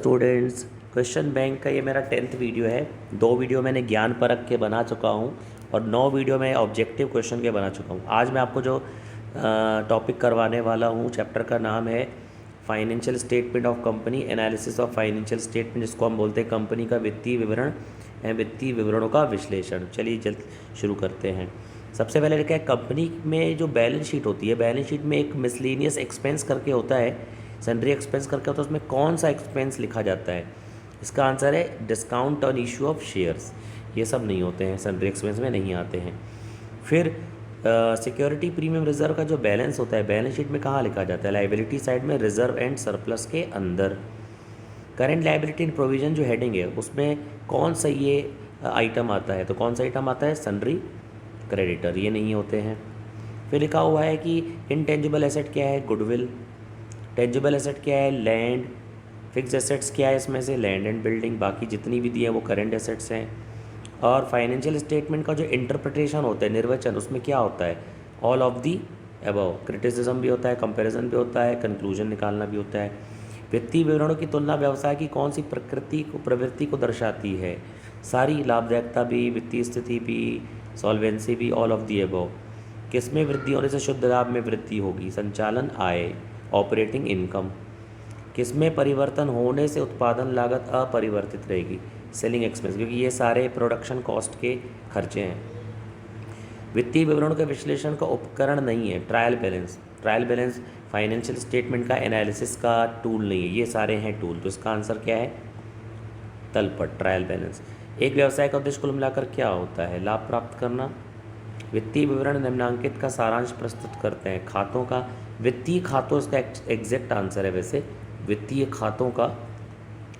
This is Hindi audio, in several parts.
स्टूडेंट्स, क्वेश्चन बैंक का ये मेरा 10th वीडियो है। 2 वीडियो मैंने ज्ञान परख के बना चुका हूँ और 9 वीडियो मैं ऑब्जेक्टिव क्वेश्चन के बना चुका हूँ। आज मैं आपको जो टॉपिक करवाने वाला हूँ, चैप्टर का नाम है financial statement of company, analysis of financial statement, जिसको हम बोलते हैं कंपनी का वित्तीय विवरण एवं वित्तीय विवरणों का विश्लेषण। चलिए जल्द शुरू करते हैं। सबसे पहले लिखा है कंपनी में जो बैलेंस शीट होती है, बैलेंस शीट में एक मिसलेनियस एक्सपेंस करके होता है, सन्ड्री एक्सपेंस करके होता है। उसमें कौन सा एक्सपेंस लिखा जाता है? इसका आंसर है discount on issue of shares. ये सब नहीं होते हैं, सन्ड्री एक्सपेंस में नहीं आते हैं। फिर सिक्योरिटी प्रीमियम रिजर्व का जो बैलेंस होता है, बैलेंस शीट में कहाँ लिखा जाता है? लाइबिलिटी साइड में, रिजर्व एंड सरप्लस के अंदर। करेंट लाइबिलिटी एंड प्रोविजन जो हेडिंग है, उसमें कौन सा ये आइटम आता है? तो कौन सा आइटम आता है? Sundry creditor. ये नहीं होते हैं। फिर लिखा हुआ है कि इनटेंजिबल एसेट क्या है? गुडविल। टेंजिबल एसेट क्या है? लैंड। फिक्स एसेट्स क्या है? इसमें से लैंड एंड बिल्डिंग। बाकी जितनी भी दी है वो करेंट एसेट्स हैं। और फाइनेंशियल स्टेटमेंट का जो इंटरप्रिटेशन होता है, निर्वचन, उसमें क्या होता है? All of the above. Criticism भी होता है, कंपैरिजन भी होता है, कंक्लूजन निकालना भी होता है। वित्तीय विवरणों की तुलना व्यवसाय की कौन सी प्रवृत्ति को दर्शाती है? सारी, लाभदायकता भी, वित्तीय स्थिति भी, सॉल्वेंसी भी, ऑल ऑफ दी अबव। किसमें वृद्धि होने से शुद्ध लाभ में वृद्धि होगी? संचालन आय, ऑपरेटिंग इनकम। किसमें परिवर्तन होने से उत्पादन लागत अपरिवर्तित रहेगी? सेलिंग एक्सपेंस, क्योंकि ये सारे प्रोडक्शन कॉस्ट के खर्चे हैं। वित्तीय विवरण के विश्लेषण का उपकरण नहीं है trial balance. Trial balance financial statement का एनालिसिस का टूल नहीं है। ये सारे हैं टूल। तो इसका आंसर क्या है? तलपट, ट्रायल बैलेंस। एक व्यवसाय का उद्देश्य कुल मिलाकर क्या होता है? लाभ प्राप्त करना। वित्तीय विवरण निम्नांकित का सारांश प्रस्तुत करते हैं। खातों का, वित्तीय खातों इसका एग्जैक्ट आंसर है वैसे, वित्तीय खातों का।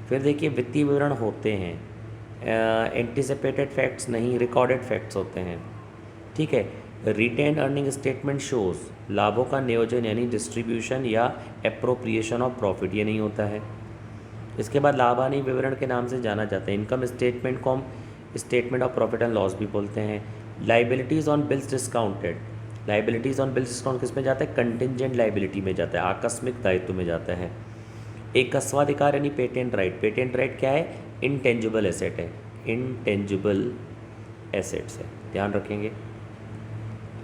फिर देखिए वित्तीय विवरण होते हैं एंटिसिपेटेड फैक्ट्स नहीं, रिकॉर्डेड फैक्ट्स होते हैं। ठीक है। रिटेन अर्निंग स्टेटमेंट शोज लाभों का नियोजन यानी डिस्ट्रीब्यूशन या एप्रोप्रिएशन ऑफ प्रॉफिट, ये नहीं होता है। इसके बाद लाभानी विवरण के नाम से जाना जाता है। इनकम स्टेटमेंट को हम statement of profit and loss भी बोलते हैं। Liabilities on bills discounted, liabilities on bills discount किस में जाता है? कंटिजेंट लाइबिलिटी में जाता है, आकस्मिक दायित्व में जाता है। एक कस्वाधिकार यानी पेटेंट राइट। पेटेंट राइट क्या है? इनटेंजिबल एसेट है, इनटेंजिबल एसेट्स है, ध्यान रखेंगे।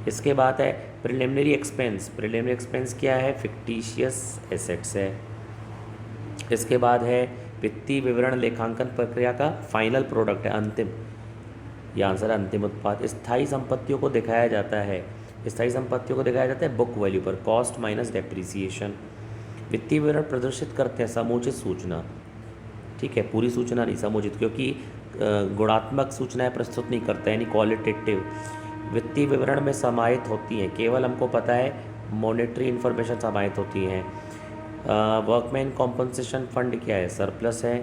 इसके बाद है प्रिलिमिनरी एक्सपेंस। प्रिलिमिनरी एक्सपेंस क्या है? फिक्टिशियस एसेट्स है। इसके बाद है वित्तीय विवरण लेखांकन प्रक्रिया का फाइनल प्रोडक्ट है, अंतिम। ये आंसर है अंतिम उत्पाद। स्थायी संपत्तियों को दिखाया जाता है, स्थायी संपत्तियों को दिखाया जाता है बुक वैल्यू पर, कॉस्ट माइनस डेप्रिसिएशन। वित्तीय विवरण प्रदर्शित करते हैं समुचित सूचना। ठीक है, पूरी सूचना नहीं, समुचित, क्योंकि गुणात्मक सूचनाएं प्रस्तुत नहीं करता है, यानी क्वालिटेटिव। वित्तीय विवरण में समाहित होती हैं, केवल हमको पता है मॉनेटरी इन्फॉर्मेशन समाहित होती हैं। वर्कमैन कॉम्पनसेशन फंड क्या है? सरप्लस है।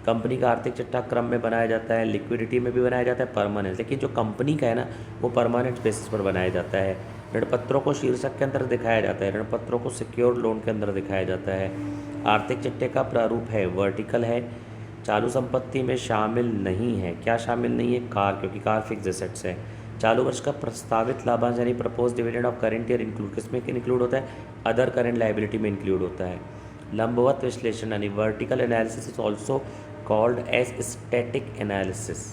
कंपनी का आर्थिक चिट्ठा क्रम में बनाया जाता है, लिक्विडिटी में भी बनाया जाता है, परमानेंट। लेकिन जो कंपनी का है ना, वो परमानेंट बेसिस पर बनाया जाता है। ऋणपत्रों को शीर्षक के अंदर दिखाया जाता है, ऋणपत्रों को सिक्योर लोन के अंदर दिखाया जाता है। आर्थिक चिट्ठे का प्रारूप है, वर्टिकल है। चालू संपत्ति में शामिल नहीं है, क्या शामिल नहीं है? कार, क्योंकि कार फिक्स एसेट्स है। चालू वर्ष का प्रस्तावित लाभांश यानी propose dividend of current year include किसमें इंक्लूड होता है? अदर करेंट लाइबिलिटी में इंक्लूड होता है। लंबवत विश्लेषण यानी vertical analysis is also called as static analysis.